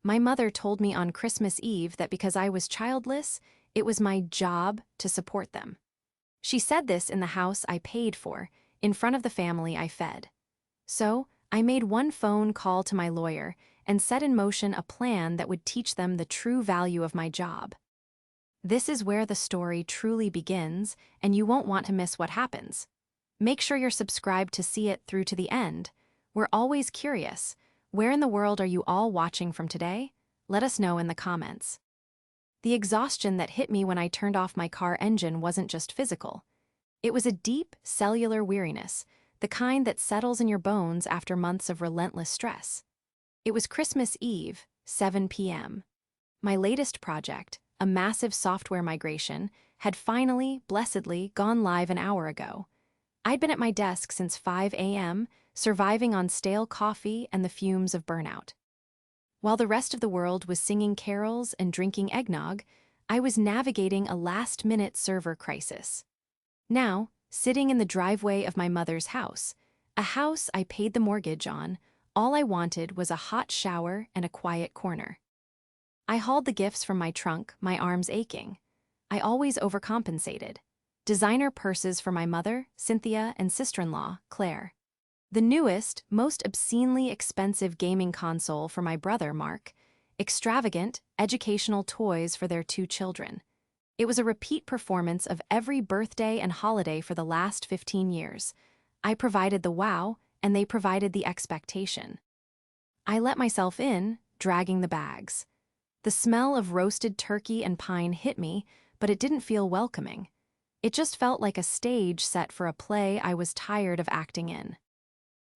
My mother told me on Christmas Eve that because I was childless, it was my job to support them. She said this in the house I paid for, in front of the family I fed. So, I made one phone call to my lawyer and set in motion a plan that would teach them the true value of my job. This is where the story truly begins, and you won't want to miss what happens. Make sure you're subscribed to see it through to the end. We're always curious. Where in the world are you all watching from today? Let us know in the comments. The exhaustion that hit me when I turned off my car engine wasn't just physical. It was a deep, cellular weariness, the kind that settles in your bones after months of relentless stress. It was Christmas Eve, 7 p.m. My latest project, a massive software migration, had finally, blessedly, gone live an hour ago. I'd been at my desk since 5 a.m., surviving on stale coffee and the fumes of burnout. While the rest of the world was singing carols and drinking eggnog, I was navigating a last-minute server crisis. Now, sitting in the driveway of my mother's house, a house I paid the mortgage on, all I wanted was a hot shower and a quiet corner. I hauled the gifts from my trunk, my arms aching. I always overcompensated. Designer purses for my mother, Cynthia, and sister-in-law, Claire. The newest, most obscenely expensive gaming console for my brother, Mark. Extravagant, educational toys for their 2 children. It was a repeat performance of every birthday and holiday for the last 15 years. I provided the wow, and they provided the expectation. I let myself in, dragging the bags. The smell of roasted turkey and pine hit me, but it didn't feel welcoming. It just felt like a stage set for a play I was tired of acting in.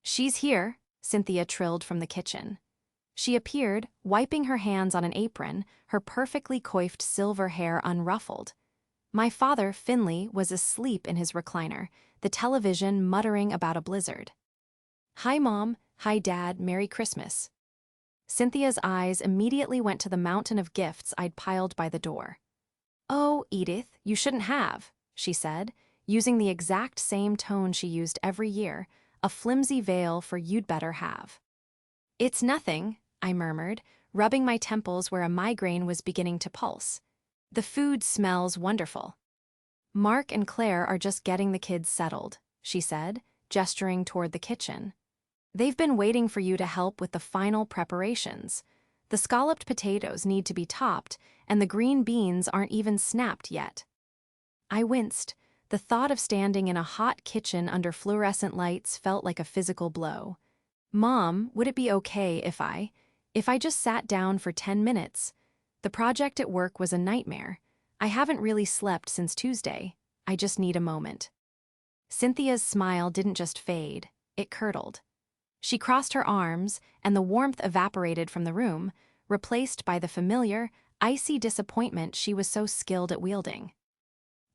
"She's here," Cynthia trilled from the kitchen. She appeared, wiping her hands on an apron, her perfectly coiffed silver hair unruffled. My father, Finley, was asleep in his recliner, the television muttering about a blizzard. "Hi, Mom. Hi, Dad. Merry Christmas." Cynthia's eyes immediately went to the mountain of gifts I'd piled by the door. "Oh, Edith, you shouldn't have," she said, using the exact same tone she used every year, a flimsy veil for "you'd better have." "It's nothing," I murmured, rubbing my temples where a migraine was beginning to pulse. "The food smells wonderful." "Mark and Claire are just getting the kids settled," she said, gesturing toward the kitchen. "They've been waiting for you to help with the final preparations. The scalloped potatoes need to be topped, and the green beans aren't even snapped yet." I winced. The thought of standing in a hot kitchen under fluorescent lights felt like a physical blow. "Mom, would it be okay if I just sat down for 10 minutes? The project at work was a nightmare. I haven't really slept since Tuesday. I just need a moment." Cynthia's smile didn't just fade, it curdled. She crossed her arms, and the warmth evaporated from the room, replaced by the familiar, icy disappointment she was so skilled at wielding.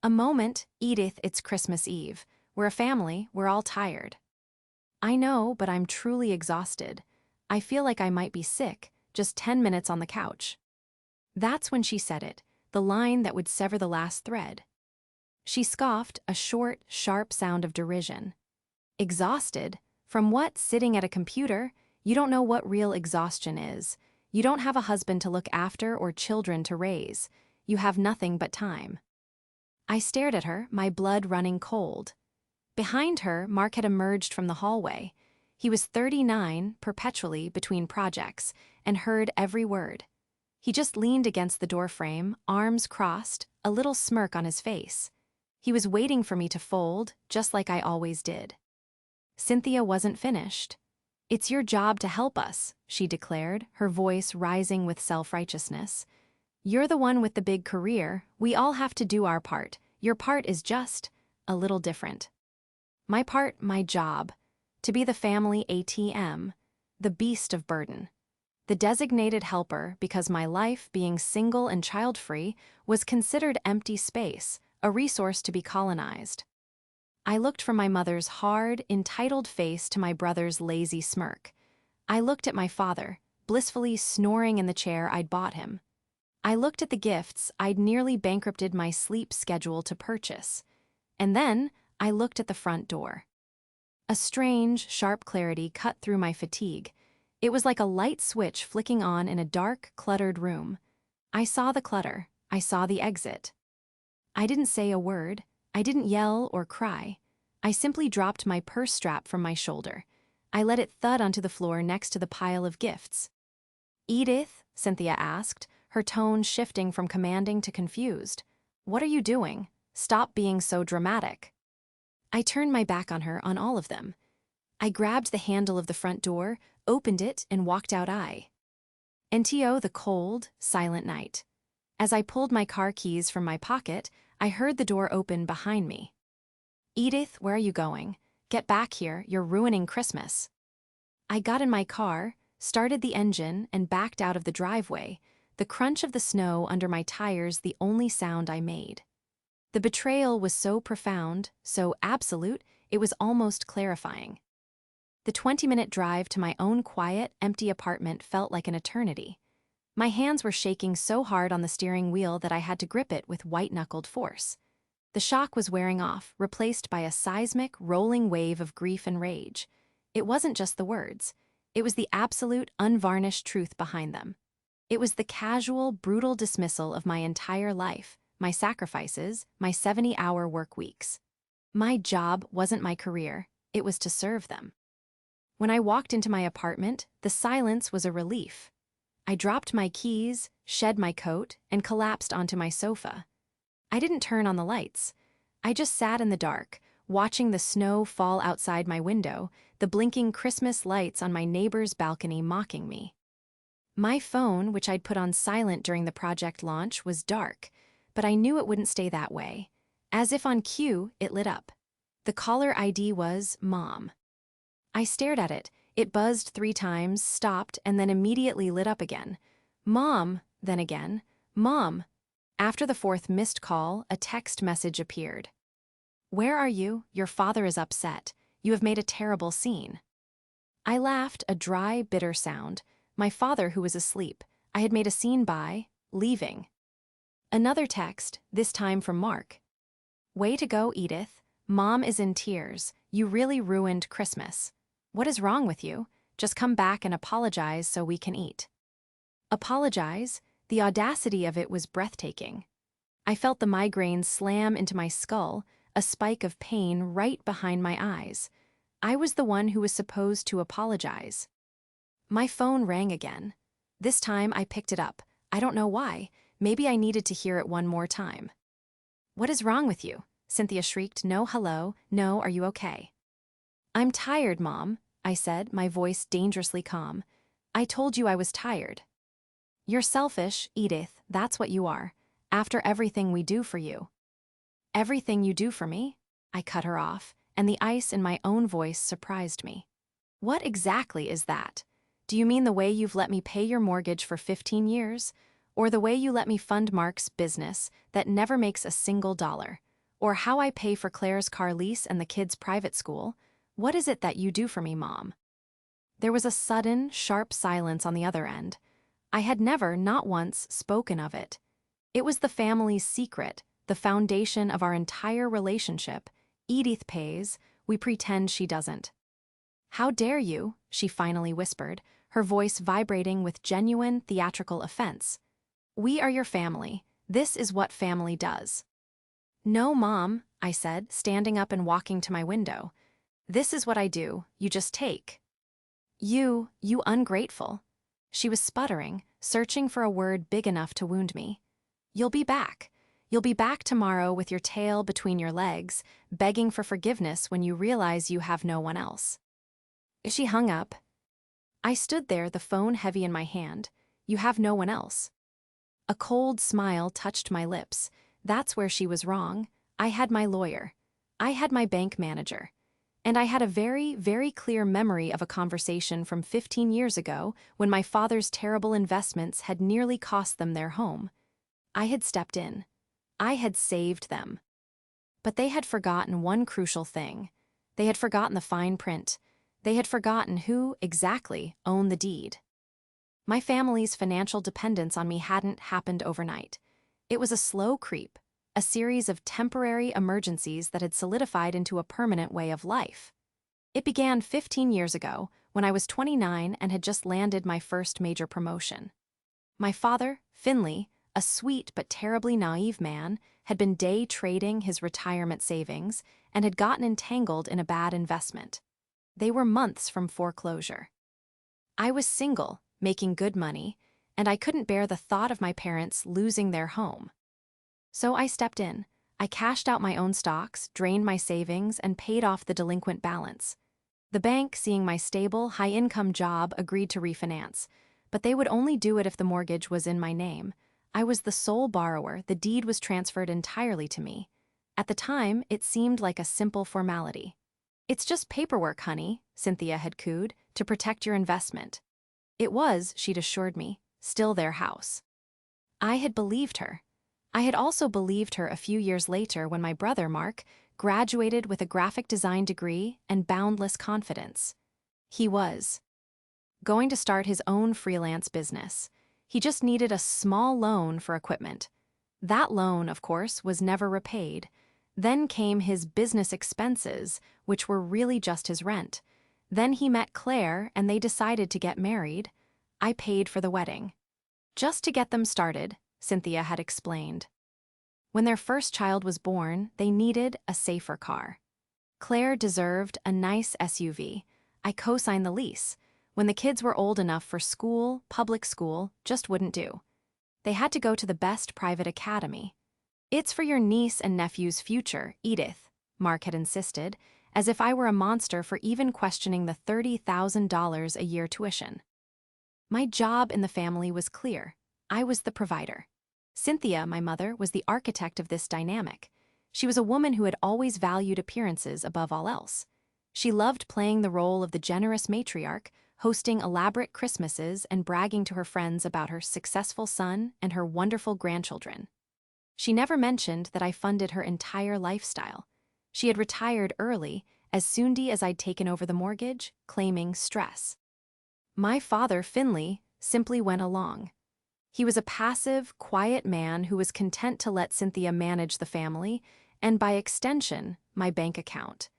"A moment, Edith, it's Christmas Eve. We're a family, we're all tired." "I know, but I'm truly exhausted. I feel like I might be sick, just 10 minutes on the couch." That's when she said it, the line that would sever the last thread. She scoffed, a short, sharp sound of derision. "Exhausted? From what? Sitting at a computer? You don't know what real exhaustion is. You don't have a husband to look after or children to raise. You have nothing but time." I stared at her, my blood running cold. Behind her, Mark had emerged from the hallway. He was 39, perpetually between projects, and heard every word. He just leaned against the doorframe, arms crossed, a little smirk on his face. He was waiting for me to fold, just like I always did. Cynthia wasn't finished. "It's your job to help us," she declared, her voice rising with self-righteousness. "You're the one with the big career. We all have to do our part. Your part is just a little different." My part, my job. To be the family ATM, the beast of burden. The designated helper because my life, being single and child-free, was considered empty space, a resource to be colonized. I looked from my mother's hard, entitled face to my brother's lazy smirk. I looked at my father, blissfully snoring in the chair I'd bought him. I looked at the gifts I'd nearly bankrupted my sleep schedule to purchase. And then I looked at the front door. A strange, sharp clarity cut through my fatigue. It was like a light switch flicking on in a dark, cluttered room. I saw the clutter. I saw the exit. I didn't say a word. I didn't yell or cry. I simply dropped my purse strap from my shoulder. I let it thud onto the floor next to the pile of gifts. "Edith," Cynthia asked, her tone shifting from commanding to confused. "What are you doing? Stop being so dramatic." I turned my back on her on all of them. I grabbed the handle of the front door, opened it, and walked out. Into the cold, silent night. As I pulled my car keys from my pocket, I heard the door open behind me. "Edith, where are you going? Get back here, you're ruining Christmas." I got in my car, started the engine, and backed out of the driveway, the crunch of the snow under my tires the only sound I made. The betrayal was so profound, so absolute, it was almost clarifying. The 20-minute drive to my own quiet, empty apartment felt like an eternity. My hands were shaking so hard on the steering wheel that I had to grip it with white-knuckled force. The shock was wearing off, replaced by a seismic, rolling wave of grief and rage. It wasn't just the words. It was the absolute, unvarnished truth behind them. It was the casual, brutal dismissal of my entire life, my sacrifices, my 70-hour work weeks. My job wasn't my career. It was to serve them. When I walked into my apartment, the silence was a relief. I dropped my keys, shed my coat, and collapsed onto my sofa. I didn't turn on the lights. I just sat in the dark, watching the snow fall outside my window, the blinking Christmas lights on my neighbor's balcony mocking me. My phone, which I'd put on silent during the project launch, was dark, but I knew it wouldn't stay that way. As if on cue, it lit up. The caller ID was Mom. I stared at it. It buzzed 3 times, stopped, and then immediately lit up again. "Mom," then again, "Mom." After the 4th missed call, a text message appeared. "Where are you? Your father is upset. You have made a terrible scene." I laughed, a dry, bitter sound. My father, who was asleep. I had made a scene by leaving. Another text, this time from Mark. "Way to go, Edith. Mom is in tears. You really ruined Christmas. What is wrong with you? Just come back and apologize so we can eat." Apologize? The audacity of it was breathtaking. I felt the migraine slam into my skull, a spike of pain right behind my eyes. I was the one who was supposed to apologize. My phone rang again. This time I picked it up. I don't know why. Maybe I needed to hear it one more time. "What is wrong with you?" Cynthia shrieked. "No, hello. No, are you okay?" "I'm tired, Mom," I said, my voice dangerously calm. "I told you I was tired." "You're selfish, Edith, that's what you are, after everything we do for you." "Everything you do for me?" I cut her off, and the ice in my own voice surprised me. "What exactly is that? Do you mean the way you've let me pay your mortgage for 15 years? Or the way you let me fund Mark's business that never makes a single dollar? Or how I pay for Claire's car lease and the kids' private school? What is it that you do for me, Mom?" There was a sudden, sharp silence on the other end. I had never, not once, spoken of it. It was the family's secret, the foundation of our entire relationship. Edith pays, we pretend she doesn't. "How dare you?" she finally whispered, her voice vibrating with genuine, theatrical offense. "We are your family. This is what family does." "No, Mom," I said, standing up and walking to my window. "This is what I do. You just take." You ungrateful." She was sputtering, searching for a word big enough to wound me. "You'll be back. You'll be back tomorrow with your tail between your legs, begging for forgiveness when you realize you have no one else." She hung up. I stood there, the phone heavy in my hand. "You have no one else." A cold smile touched my lips. That's where she was wrong. I had my lawyer. I had my bank manager. And I had a very, very clear memory of a conversation from 15 years ago when my father's terrible investments had nearly cost them their home. I had stepped in. I had saved them. But they had forgotten one crucial thing. They had forgotten the fine print. They had forgotten who, exactly, owned the deed. My family's financial dependence on me hadn't happened overnight. It was a slow creep, a series of temporary emergencies that had solidified into a permanent way of life. It began 15 years ago, when I was 29 and had just landed my first major promotion. My father, Finley, a sweet but terribly naive man, had been day trading his retirement savings and had gotten entangled in a bad investment. They were months from foreclosure. I was single, making good money, and I couldn't bear the thought of my parents losing their home. So I stepped in. I cashed out my own stocks, drained my savings, and paid off the delinquent balance. The bank, seeing my stable, high-income job, agreed to refinance, but they would only do it if the mortgage was in my name. I was the sole borrower, the deed was transferred entirely to me. At the time, it seemed like a simple formality. "It's just paperwork, honey," Cynthia had cooed, "to protect your investment." It was, she'd assured me, still their house. I had believed her. I had also believed her a few years later when my brother, Mark, graduated with a graphic design degree and boundless confidence. He was going to start his own freelance business. He just needed a small loan for equipment. That loan, of course, was never repaid. Then came his business expenses, which were really just his rent. Then he met Claire and they decided to get married. I paid for the wedding. Just to get them started, Cynthia had explained. When their first child was born, they needed a safer car. Claire deserved a nice SUV. I co-signed the lease. When the kids were old enough for school, public school just wouldn't do. They had to go to the best private academy. "It's for your niece and nephew's future, Edith," Mark had insisted, as if I were a monster for even questioning the $30,000 a year tuition. My job in the family was clear. I was the provider. Cynthia, my mother, was the architect of this dynamic. She was a woman who had always valued appearances above all else. She loved playing the role of the generous matriarch, hosting elaborate Christmases and bragging to her friends about her successful son and her wonderful grandchildren. She never mentioned that I funded her entire lifestyle. She had retired early, as soon as I'd taken over the mortgage, claiming stress. My father, Finley, simply went along. He was a passive, quiet man who was content to let Cynthia manage the family, and by extension, my bank account.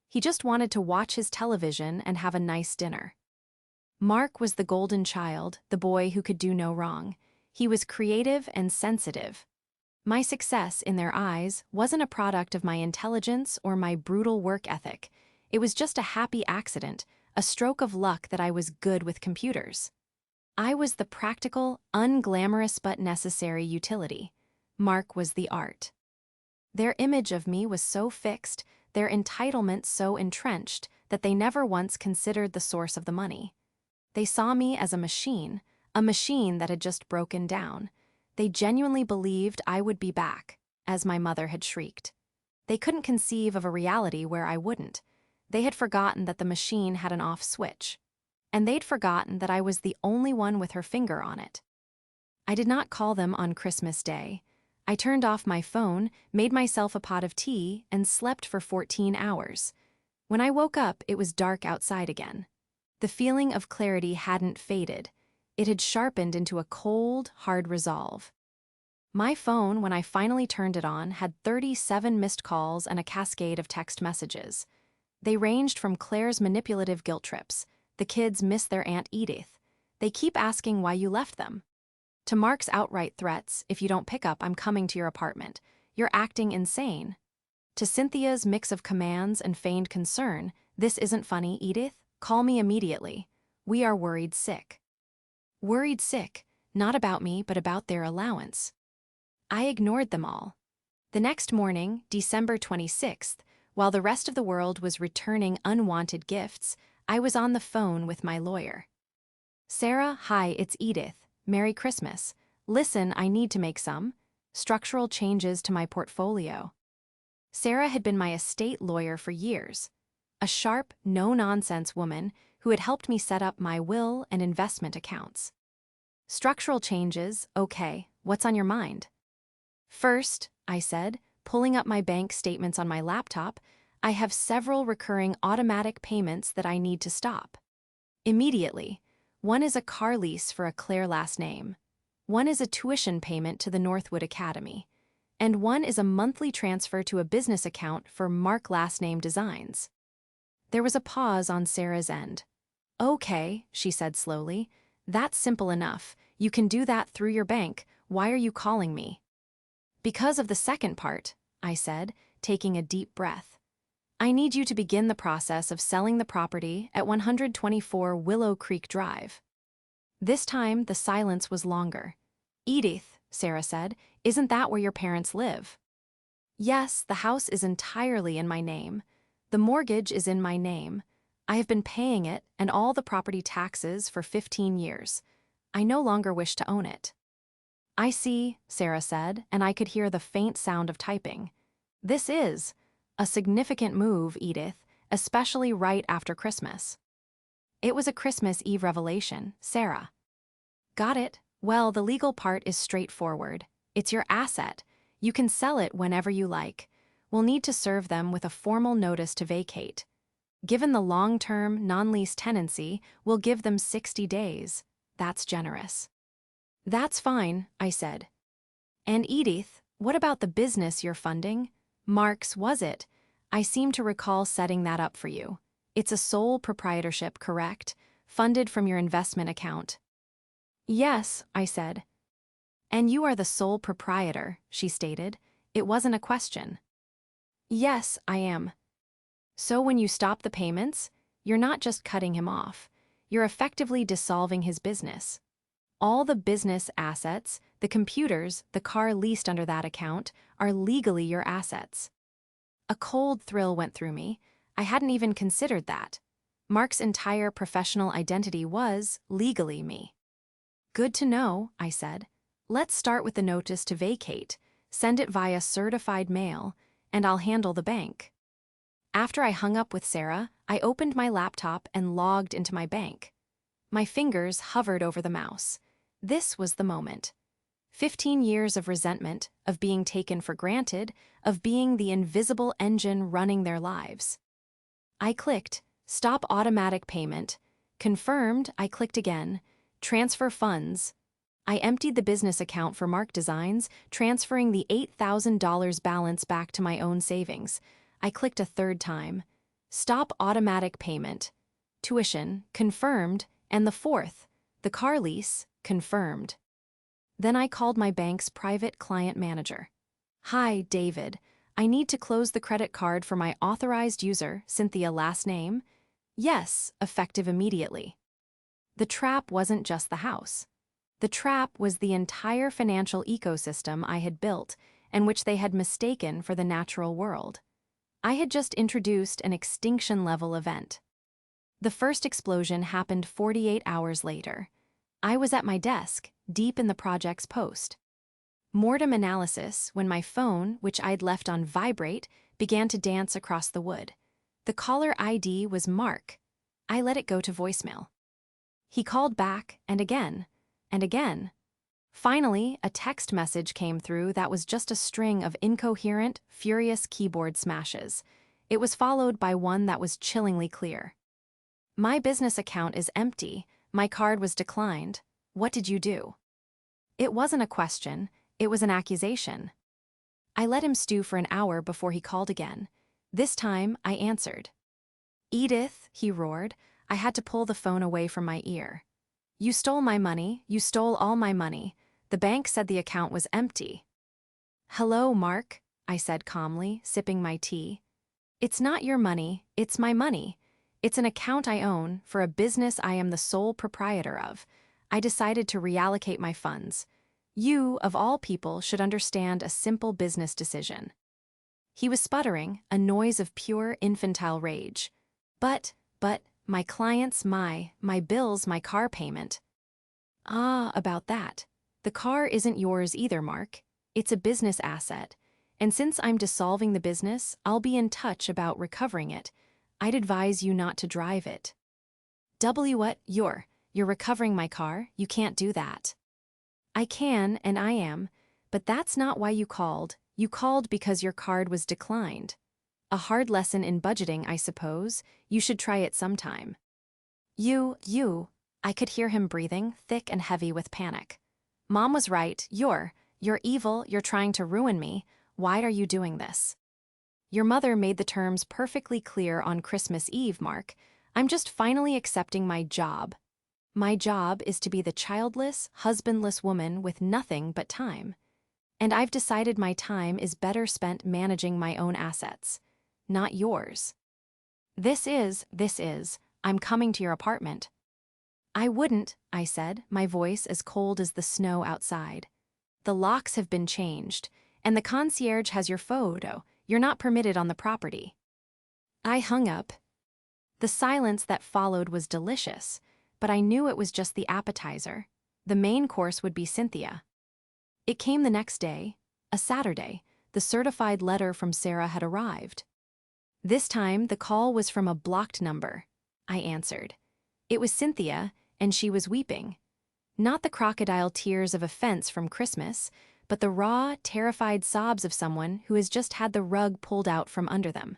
He just wanted to watch his television and have a nice dinner. Mark was the golden child, the boy who could do no wrong. He was creative and sensitive. My success, in their eyes, wasn't a product of my intelligence or my brutal work ethic. It was just a happy accident, a stroke of luck that I was good with computers. I was the practical, unglamorous but necessary utility. Mark was the art. Their image of me was so fixed, their entitlement so entrenched, that they never once considered the source of the money. They saw me as a machine that had just broken down. They genuinely believed I would be back, as my mother had shrieked. They couldn't conceive of a reality where I wouldn't. They had forgotten that the machine had an off switch. And they'd forgotten that I was the only one with her finger on it. I did not call them on Christmas Day. I turned off my phone, made myself a pot of tea, and slept for 14 hours. When I woke up, it was dark outside again. The feeling of clarity hadn't faded. It had sharpened into a cold, hard resolve. My phone, when I finally turned it on, had 37 missed calls and a cascade of text messages. They ranged from Claire's manipulative guilt trips. "The kids miss their Aunt Edith. They keep asking why you left them," to Mark's outright threats, "If you don't pick up, I'm coming to your apartment. You're acting insane," to Cynthia's mix of commands and feigned concern, "This isn't funny, Edith. Call me immediately. We are worried sick." Worried sick, not about me, but about their allowance. I ignored them all. The next morning, December 26th, while the rest of the world was returning unwanted gifts, I was on the phone with my lawyer. "Sarah, hi, it's Edith. Merry Christmas. Listen, I need to make some structural changes to my portfolio." Sarah had been my estate lawyer for years. A sharp, no-nonsense woman who had helped me set up my will and investment accounts. "Structural changes, okay, what's on your mind?" "First," I said, pulling up my bank statements on my laptop, "I have several recurring automatic payments that I need to stop immediately. One is a car lease for a Claire last name. One is a tuition payment to the Northwood Academy. And one is a monthly transfer to a business account for Mark last name designs." There was a pause on Sarah's end. Okay, she said slowly. That's simple enough. You can do that through your bank. Why are you calling me? Because of the second part, I said, taking a deep breath. I need you to begin the process of selling the property at 124 Willow Creek Drive. This time, the silence was longer. Edith, Sarah said, isn't that where your parents live? Yes, the house is entirely in my name. The mortgage is in my name. I have been paying it and all the property taxes for 15 years. I no longer wish to own it. I see, Sarah said, and I could hear the faint sound of typing. This is a significant move, Edith, especially right after Christmas. It was a Christmas Eve revelation, Sarah. Got it. Well, the legal part is straightforward. It's your asset. You can sell it whenever you like. We'll need to serve them with a formal notice to vacate. Given the long-term, non-lease tenancy, we'll give them 60 days. That's generous. That's fine, I said. And Edith, what about the business you're funding? Mark's, was it? I seem to recall setting that up for you. It's a sole proprietorship, correct? Funded from your investment account. Yes, I said. And you are the sole proprietor, she stated. It wasn't a question. Yes, I am. So when you stop the payments, you're not just cutting him off. You're effectively dissolving his business. All the business assets, the computers, the car leased under that account, are legally your assets. A cold thrill went through me. I hadn't even considered that. Mark's entire professional identity was, legally, me. Good to know, I said. Let's start with the notice to vacate. Send it via certified mail, and I'll handle the bank. After I hung up with Sarah, I opened my laptop and logged into my bank. My fingers hovered over the mouse. This was the moment. 15 years of resentment, of being taken for granted, of being the invisible engine running their lives. I clicked, stop automatic payment. Confirmed, I clicked again. Transfer funds. I emptied the business account for Mark Designs, transferring the $8,000 balance back to my own savings. I clicked a third time. Stop automatic payment. Tuition, confirmed, and the fourth, the car lease, confirmed. Then I called my bank's private client manager. Hi, David. I need to close the credit card for my authorized user, Cynthia last name. Yes, effective immediately. The trap wasn't just the house. The trap was the entire financial ecosystem I had built and which they had mistaken for the natural world. I had just introduced an extinction-level event. The first explosion happened 48 hours later. I was at my desk, deep in the project's post. Mortem analysis when my phone, which I'd left on vibrate, began to dance across the wood. The caller ID was Mark. I let it go to voicemail. He called back, and again, and again. Finally, a text message came through that was just a string of incoherent, furious keyboard smashes. It was followed by one that was chillingly clear. My business account is empty. My card was declined. What did you do? It wasn't a question. It was an accusation. I let him stew for an hour before he called again. This time, I answered. Edith, he roared. I had to pull the phone away from my ear. You stole my money. You stole all my money. The bank said the account was empty. Hello, Mark, I said calmly, sipping my tea. It's not your money. It's my money. It's an account I own for a business I am the sole proprietor of. I decided to reallocate my funds. You, of all people, should understand a simple business decision. He was sputtering, a noise of pure infantile rage. But, my clients, my bills, my car payment. Ah, about that. The car isn't yours either, Mark. It's a business asset. And since I'm dissolving the business, I'll be in touch about recovering it. I'd advise you not to drive it. What? You're recovering my car? You can't do that. I can, and I am, but that's not why you called. You called because your card was declined. A hard lesson in budgeting, I suppose. You should try it sometime. I could hear him breathing, thick and heavy with panic. Mom was right. You're evil. You're trying to ruin me. Why are you doing this? Your mother made the terms perfectly clear on Christmas Eve, Mark. I'm just finally accepting my job. My job is to be the childless, husbandless woman with nothing but time. And I've decided my time is better spent managing my own assets, not yours. I'm coming to your apartment. I wouldn't, I said, my voice as cold as the snow outside. The locks have been changed, and the concierge has your photo. You're not permitted on the property. I hung up. The silence that followed was delicious, but I knew it was just the appetizer. The main course would be Cynthia. It came the next day, a Saturday. The certified letter from Sarah had arrived. This time, the call was from a blocked number. I answered. It was Cynthia, and she was weeping. Not the crocodile tears of offense from Christmas, but the raw, terrified sobs of someone who has just had the rug pulled out from under them.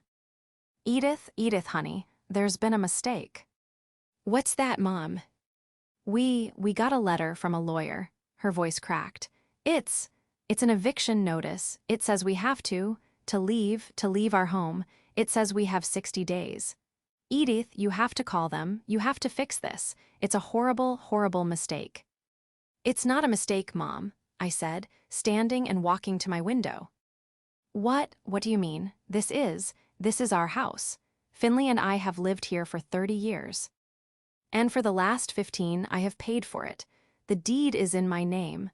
Edith, honey, there's been a mistake. What's that, Mom? We got a letter from a lawyer. Her voice cracked. It's an eviction notice. It says we have to leave our home. It says we have 60 days. Edith, you have to call them. You have to fix this. It's a horrible, horrible mistake. It's not a mistake, Mom, I said, standing and walking to my window. What do you mean? This is our house. Finley and I have lived here for 30 years. And for the last 15, I have paid for it. The deed is in my name.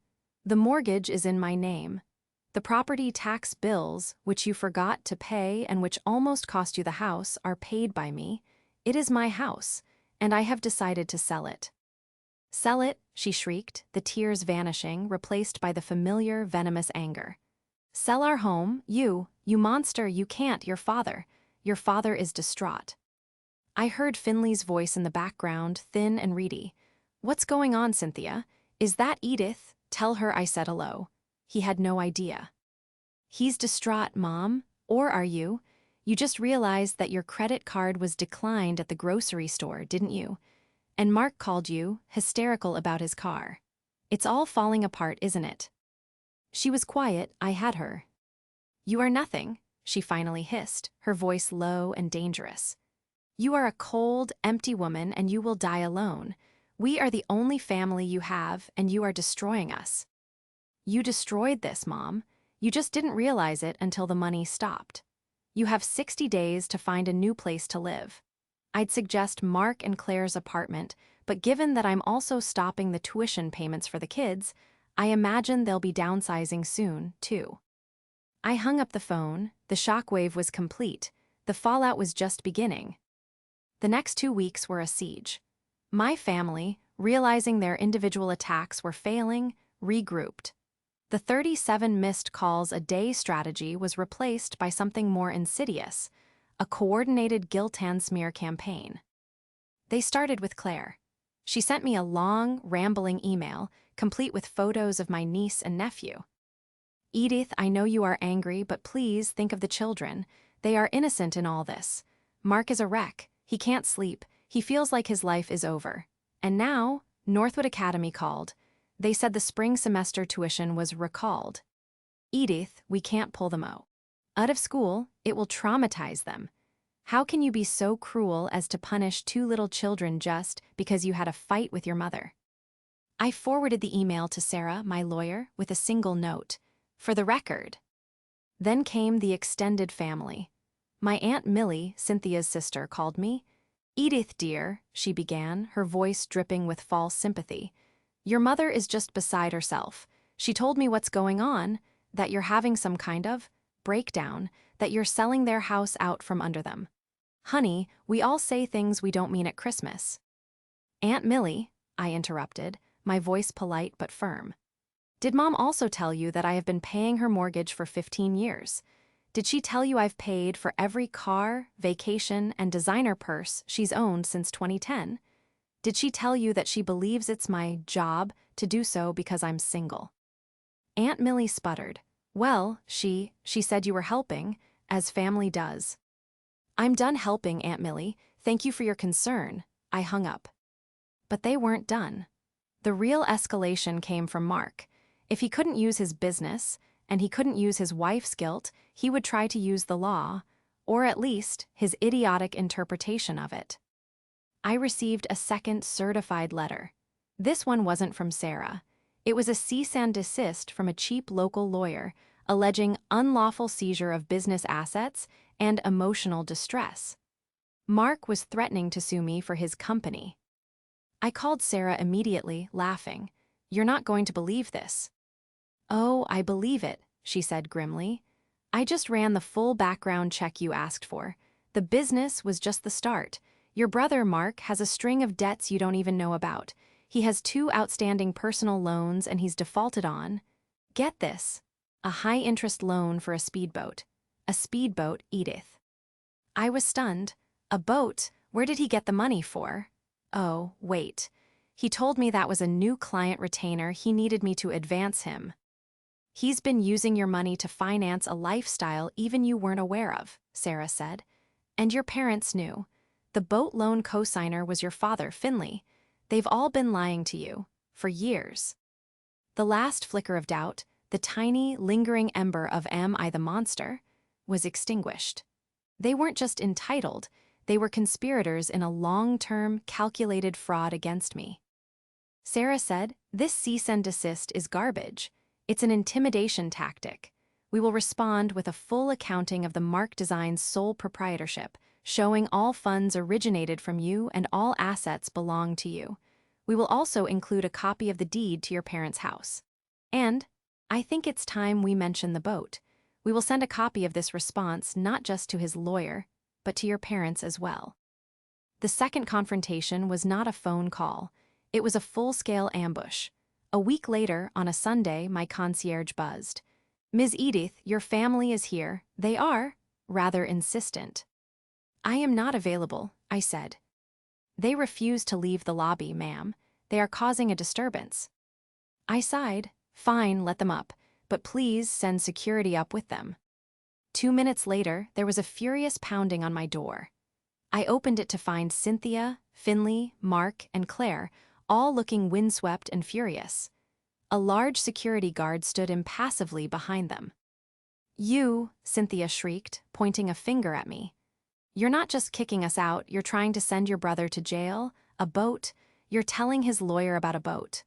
The mortgage is in my name. The property tax bills, which you forgot to pay and which almost cost you the house, are paid by me. It is my house, and I have decided to sell it. Sell it, she shrieked, the tears vanishing, replaced by the familiar, venomous anger. Sell our home, you monster, you can't, your father. Your father is distraught. I heard Finley's voice in the background, thin and reedy. What's going on, Cynthia? Is that Edith? Tell her I said hello. He had no idea. He's distraught, Mom. Or are you? You just realized that your credit card was declined at the grocery store, didn't you? And Mark called you, hysterical about his car. It's all falling apart, isn't it? She was quiet. I had her. You are nothing, she finally hissed, her voice low and dangerous. You are a cold, empty woman, and you will die alone. We are the only family you have, and you are destroying us. You destroyed this, Mom. You just didn't realize it until the money stopped. You have 60 days to find a new place to live. I'd suggest Mark and Claire's apartment, but given that I'm also stopping the tuition payments for the kids, I imagine they'll be downsizing soon, too. I hung up the phone. The shockwave was complete. The fallout was just beginning. The next 2 weeks were a siege. My family, realizing their individual attacks were failing, regrouped. The 37 missed calls a day strategy was replaced by something more insidious, a coordinated guilt and smear campaign. They started with Claire. She sent me a long, rambling email, complete with photos of my niece and nephew. Edith, I know you are angry, but please think of the children. They are innocent in all this. Mark is a wreck. He can't sleep. He feels like his life is over. And now, Northwood Academy called. They said the spring semester tuition was recalled. Edith, we can't pull them out of school. It will traumatize them. How can you be so cruel as to punish 2 little children just because you had a fight with your mother? I forwarded the email to Sarah, my lawyer, with a single note. For the record. Then came the extended family. My Aunt Millie, Cynthia's sister, called me. Edith, dear, she began, her voice dripping with false sympathy. Your mother is just beside herself. She told me what's going on, that you're having some kind of breakdown, that you're selling their house out from under them. Honey, we all say things we don't mean at Christmas. Aunt Millie, I interrupted, my voice polite but firm. Did Mom also tell you that I have been paying her mortgage for 15 years? Did she tell you I've paid for every car, vacation, and designer purse she's owned since 2010? Did she tell you that she believes it's my job to do so because I'm single? Aunt Millie sputtered. Well, she said you were helping, as family does. I'm done helping, Aunt Millie. Thank you for your concern. I hung up. But they weren't done. The real escalation came from Mark. If he couldn't use his business, and he couldn't use his wife's guilt, he would try to use the law, or at least his idiotic interpretation of it. I received a second certified letter. This one wasn't from Sarah. It was a cease and desist from a cheap local lawyer, alleging unlawful seizure of business assets and emotional distress. Mark was threatening to sue me for his company. I called Sarah immediately, laughing. "You're not going to believe this." "Oh, I believe it," she said grimly. "I just ran the full background check you asked for. The business was just the start. Your brother, Mark, has a string of debts you don't even know about. He has 2 outstanding personal loans and he's defaulted on, get this, a high-interest loan for a speedboat. A speedboat, Edith." I was stunned. A boat? Where did he get the money for? Oh, wait. He told me that was a new client retainer he needed me to advance him. "He's been using your money to finance a lifestyle even you weren't aware of," Sarah said. "And your parents knew. The boat loan cosigner was your father, Finley. They've all been lying to you. For years." The last flicker of doubt, the tiny, lingering ember of "Am I the monster?" was extinguished. They weren't just entitled, they were conspirators in a long-term, calculated fraud against me. Sarah said, "This cease and desist is garbage. It's an intimidation tactic. We will respond with a full accounting of the Mark Design's sole proprietorship, showing all funds originated from you and all assets belong to you. We will also include a copy of the deed to your parents' house. And I think it's time we mention the boat. We will send a copy of this response not just to his lawyer, but to your parents as well." The second confrontation was not a phone call. It was a full-scale ambush. A week later, on a Sunday, my concierge buzzed. "Ms. Edith, your family is here." They are, rather insistent. "I am not available," I said. "They refuse to leave the lobby, ma'am. They are causing a disturbance." I sighed. "Fine, let them up, but please send security up with them." 2 minutes later, there was a furious pounding on my door. I opened it to find Cynthia, Finley, Mark, and Claire, all looking windswept and furious. A large security guard stood impassively behind them. "You," Cynthia shrieked, pointing a finger at me. "You're not just kicking us out, you're trying to send your brother to jail, a boat. You're telling his lawyer about a boat."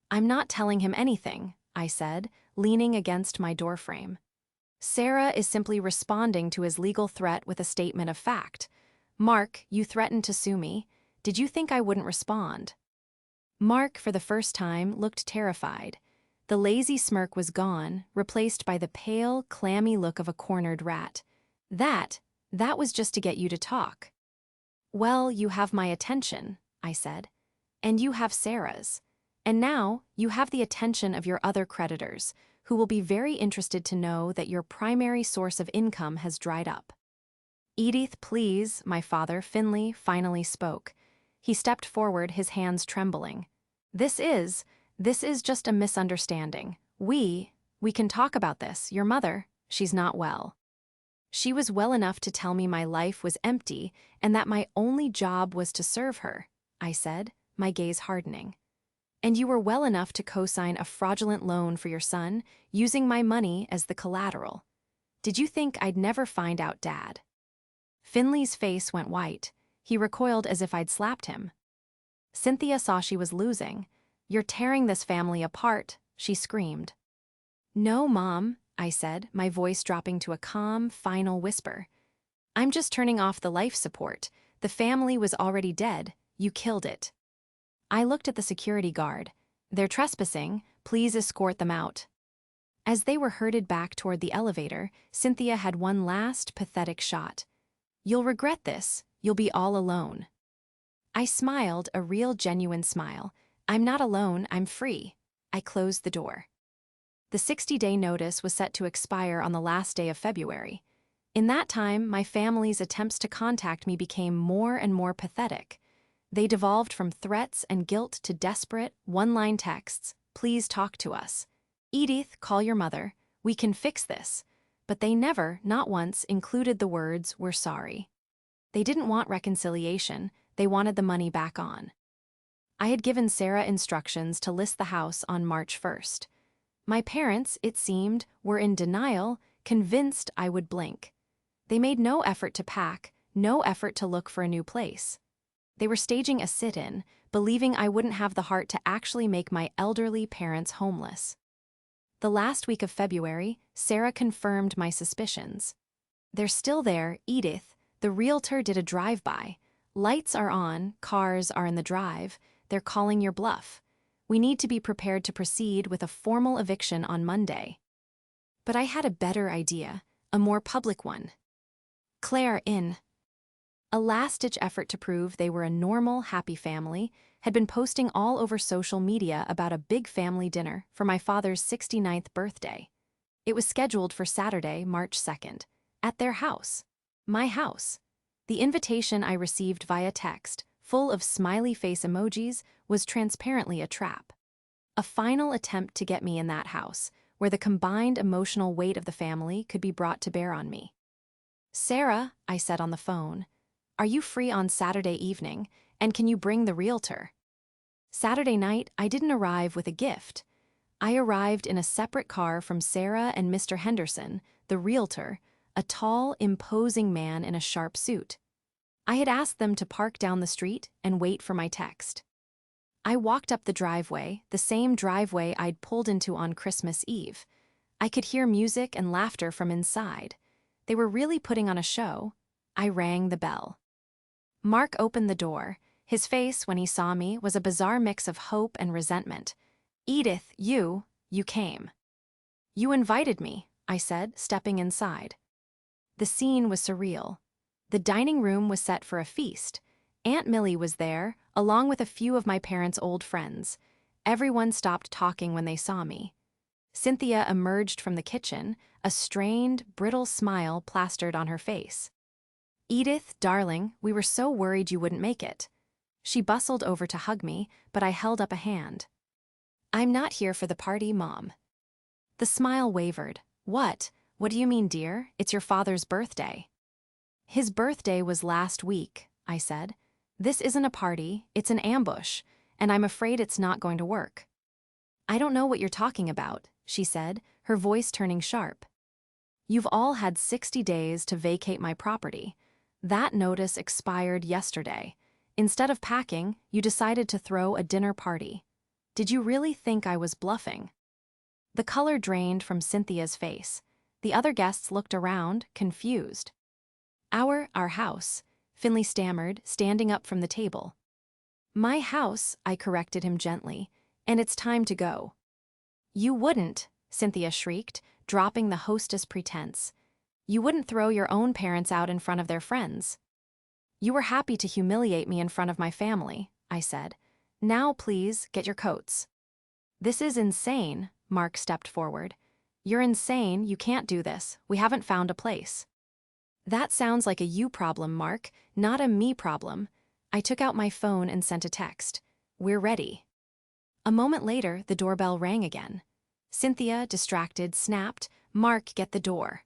"I'm not telling him anything," I said, leaning against my doorframe. "Sarah is simply responding to his legal threat with a statement of fact. Mark, you threatened to sue me. Did you think I wouldn't respond?" Mark, for the first time, looked terrified. The lazy smirk was gone, replaced by the pale, clammy look of a cornered rat. That was just to get you to talk." "Well, you have my attention," I said. "And you have Sarah's. And now, you have the attention of your other creditors, who will be very interested to know that your primary source of income has dried up." "Edith, please," my father, Finley, finally spoke. He stepped forward, his hands trembling. This is just a misunderstanding. We can talk about this. Your mother, she's not well." "She was well enough to tell me my life was empty and that my only job was to serve her," I said, my gaze hardening. "And you were well enough to co-sign a fraudulent loan for your son, using my money as the collateral. Did you think I'd never find out, Dad?" Finley's face went white. He recoiled as if I'd slapped him. Cynthia saw she was losing. "You're tearing this family apart," she screamed. "No, Mom," I said, my voice dropping to a calm, final whisper. "I'm just turning off the life support. The family was already dead. You killed it." I looked at the security guard. "They're trespassing. Please escort them out." As they were herded back toward the elevator, Cynthia had one last, pathetic shot. "You'll regret this. You'll be all alone." I smiled, a real, genuine smile. "I'm not alone, I'm free." I closed the door. The 60-day notice was set to expire on the last day of February. In that time, my family's attempts to contact me became more and more pathetic. They devolved from threats and guilt to desperate, one-line texts. "Please talk to us." "Edith, call your mother. We can fix this." But they never, not once, included the words, "We're sorry." They didn't want reconciliation, they wanted the money back on. I had given Sarah instructions to list the house on March 1st. My parents, it seemed, were in denial, convinced I would blink. They made no effort to pack, no effort to look for a new place. They were staging a sit-in, believing I wouldn't have the heart to actually make my elderly parents homeless. The last week of February, Sarah confirmed my suspicions. "They're still there, Edith. The realtor did a drive-by. Lights are on, cars are in the drive. They're calling your bluff. We need to be prepared to proceed with a formal eviction on Monday." But I had a better idea, a more public one. Claire in. A last-ditch effort to prove they were a normal, happy family had been posting all over social media about a big family dinner for my father's 69th birthday. It was scheduled for Saturday, March 2nd, at their house, my house. The invitation I received via text, full of smiley face emojis, was transparently a trap. A final attempt to get me in that house, where the combined emotional weight of the family could be brought to bear on me. "Sarah," I said on the phone, "are you free on Saturday evening, and can you bring the realtor?" Saturday night, I didn't arrive with a gift. I arrived in a separate car from Sarah and Mr. Henderson, the realtor, a tall, imposing man in a sharp suit. I had asked them to park down the street and wait for my text. I walked up the driveway, the same driveway I'd pulled into on Christmas Eve. I could hear music and laughter from inside. They were really putting on a show. I rang the bell. Mark opened the door. His face, when he saw me, was a bizarre mix of hope and resentment. "Edith, you came." "You invited me," I said, stepping inside. The scene was surreal. The dining room was set for a feast. Aunt Millie was there, along with a few of my parents' old friends. Everyone stopped talking when they saw me. Cynthia emerged from the kitchen, a strained, brittle smile plastered on her face. "Edith, darling, we were so worried you wouldn't make it." She bustled over to hug me, but I held up a hand. "I'm not here for the party, Mom." The smile wavered. What do you mean, dear? It's your father's birthday." "His birthday was last week," I said. "This isn't a party, it's an ambush, and I'm afraid it's not going to work." "I don't know what you're talking about," she said, her voice turning sharp. "You've all had 60 days to vacate my property. That notice expired yesterday. Instead of packing, you decided to throw a dinner party. Did you really think I was bluffing?" The color drained from Cynthia's face. The other guests looked around, confused. Our house," Finley stammered, standing up from the table. "My house," I corrected him gently, "and it's time to go." "You wouldn't," Cynthia shrieked, dropping the hostess pretense. "You wouldn't throw your own parents out in front of their friends." "You were happy to humiliate me in front of my family," I said. "Now, please, get your coats." "This is insane," Mark stepped forward. "You're insane, you can't do this, we haven't found a place." "That sounds like a you problem, Mark, not a me problem." I took out my phone and sent a text. "We're ready." A moment later, the doorbell rang again. Cynthia, distracted, snapped, "Mark, get the door."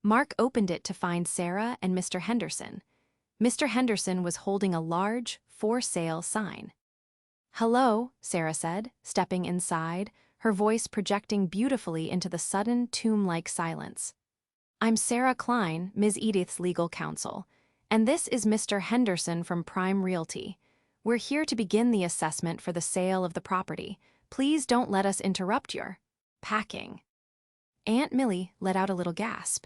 Mark opened it to find Sarah and Mr. Henderson. Mr. Henderson was holding a large, "For Sale" sign. "Hello," Sarah said, stepping inside, her voice projecting beautifully into the sudden, tomb-like silence. "I'm Sarah Klein, Ms. Edith's legal counsel, and this is Mr. Henderson from Prime Realty. We're here to begin the assessment for the sale of the property. Please don't let us interrupt your packing." Aunt Millie let out a little gasp.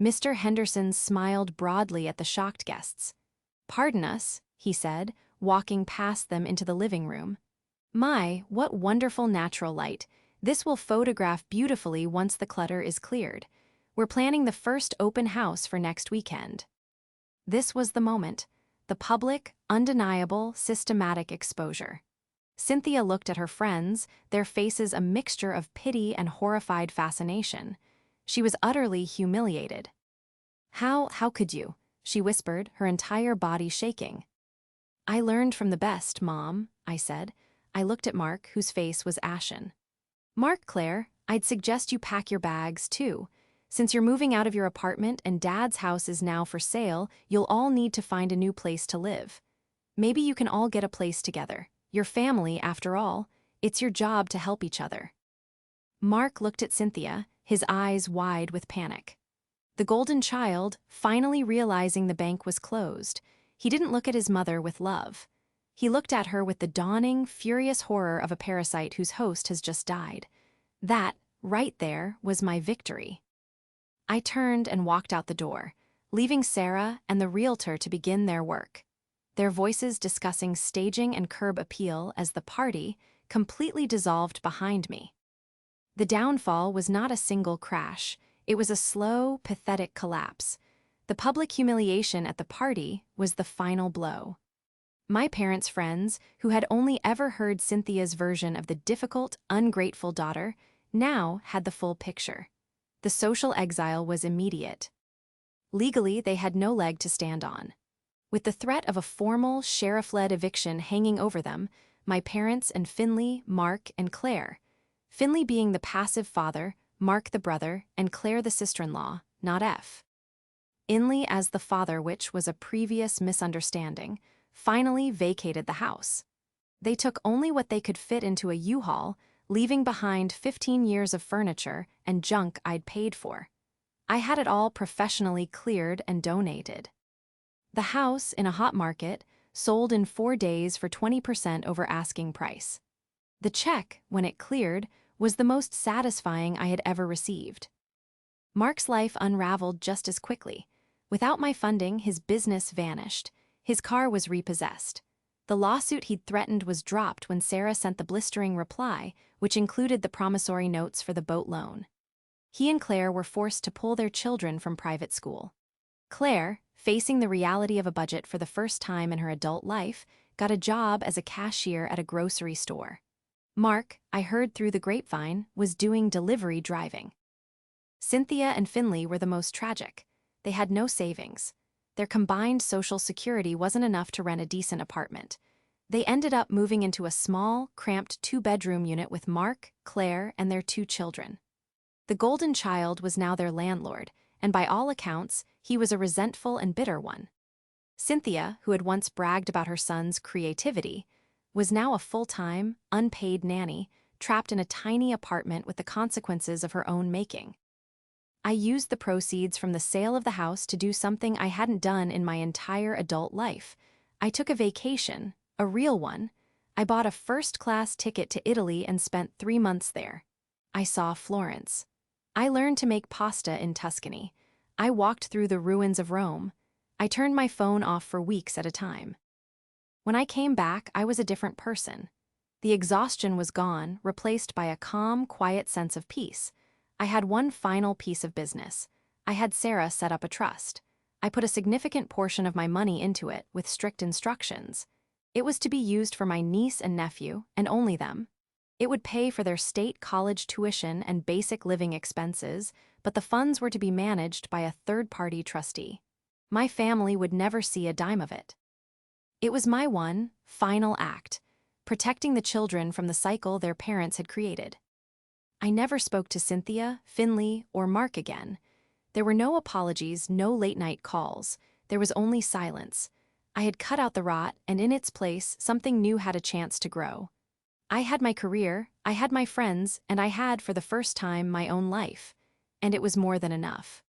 Mr. Henderson smiled broadly at the shocked guests. "Pardon us," he said, walking past them into the living room. "My, what wonderful natural light. This will photograph beautifully once the clutter is cleared. We're planning the first open house for next weekend." This was the moment. The public, undeniable, systematic exposure. Cynthia looked at her friends, their faces a mixture of pity and horrified fascination. She was utterly humiliated. How could you?" she whispered, her entire body shaking. "I learned from the best, Mom," I said. I looked at Mark, whose face was ashen. "Mark, Claire, I'd suggest you pack your bags, too. Since you're moving out of your apartment and Dad's house is now for sale, you'll all need to find a new place to live. Maybe you can all get a place together. Your family, after all. It's your job to help each other." Mark looked at Cynthia, his eyes wide with panic. The golden child, finally realizing the bank was closed. He didn't look at his mother with love. He looked at her with the dawning, furious horror of a parasite whose host has just died. That, right there, was my victory. I turned and walked out the door, leaving Sarah and the realtor to begin their work, their voices discussing staging and curb appeal as the party completely dissolved behind me. The downfall was not a single crash. It was a slow, pathetic collapse. The public humiliation at the party was the final blow. My parents' friends, who had only ever heard Cynthia's version of the difficult, ungrateful daughter, now had the full picture. The social exile was immediate. Legally, they had no leg to stand on. With the threat of a formal, sheriff-led eviction hanging over them, my parents and Finley, Mark, and Claire, Finley being the passive father, Mark the brother, and Claire the sister-in-law, not F. Inley as the father, which was a previous misunderstanding, finally vacated the house. They took only what they could fit into a U-Haul, leaving behind 15 years of furniture and junk I'd paid for. I had it all professionally cleared and donated. The house, in a hot market, sold in 4 days for 20% over asking price. The check, when it cleared, was the most satisfying I had ever received. Mark's life unraveled just as quickly. Without my funding, his business vanished. His car was repossessed. The lawsuit he'd threatened was dropped when Sarah sent the blistering reply, which included the promissory notes for the boat loan. He and Claire were forced to pull their children from private school. Claire, facing the reality of a budget for the first time in her adult life, got a job as a cashier at a grocery store. Mark, I heard through the grapevine, was doing delivery driving. Cynthia and Finley were the most tragic. They had no savings. Their combined social security wasn't enough to rent a decent apartment. They ended up moving into a small, cramped 2-bedroom unit with Mark, Claire, and their 2 children. The golden child was now their landlord, and by all accounts, he was a resentful and bitter one. Cynthia, who had once bragged about her son's creativity, was now a full-time, unpaid nanny, trapped in a tiny apartment with the consequences of her own making. I used the proceeds from the sale of the house to do something I hadn't done in my entire adult life. I took a vacation, a real one. I bought a first-class ticket to Italy and spent 3 months there. I saw Florence. I learned to make pasta in Tuscany. I walked through the ruins of Rome. I turned my phone off for weeks at a time. When I came back, I was a different person. The exhaustion was gone, replaced by a calm, quiet sense of peace. I had one final piece of business. I had Sarah set up a trust. I put a significant portion of my money into it with strict instructions. It was to be used for my niece and nephew, and only them. It would pay for their state college tuition and basic living expenses, but the funds were to be managed by a third-party trustee. My family would never see a dime of it. It was my one, final act, protecting the children from the cycle their parents had created. I never spoke to Cynthia, Finley, or Mark again. There were no apologies, no late-night calls. There was only silence. I had cut out the rot, and in its place, something new had a chance to grow. I had my career, I had my friends, and I had, for the first time, my own life. And it was more than enough.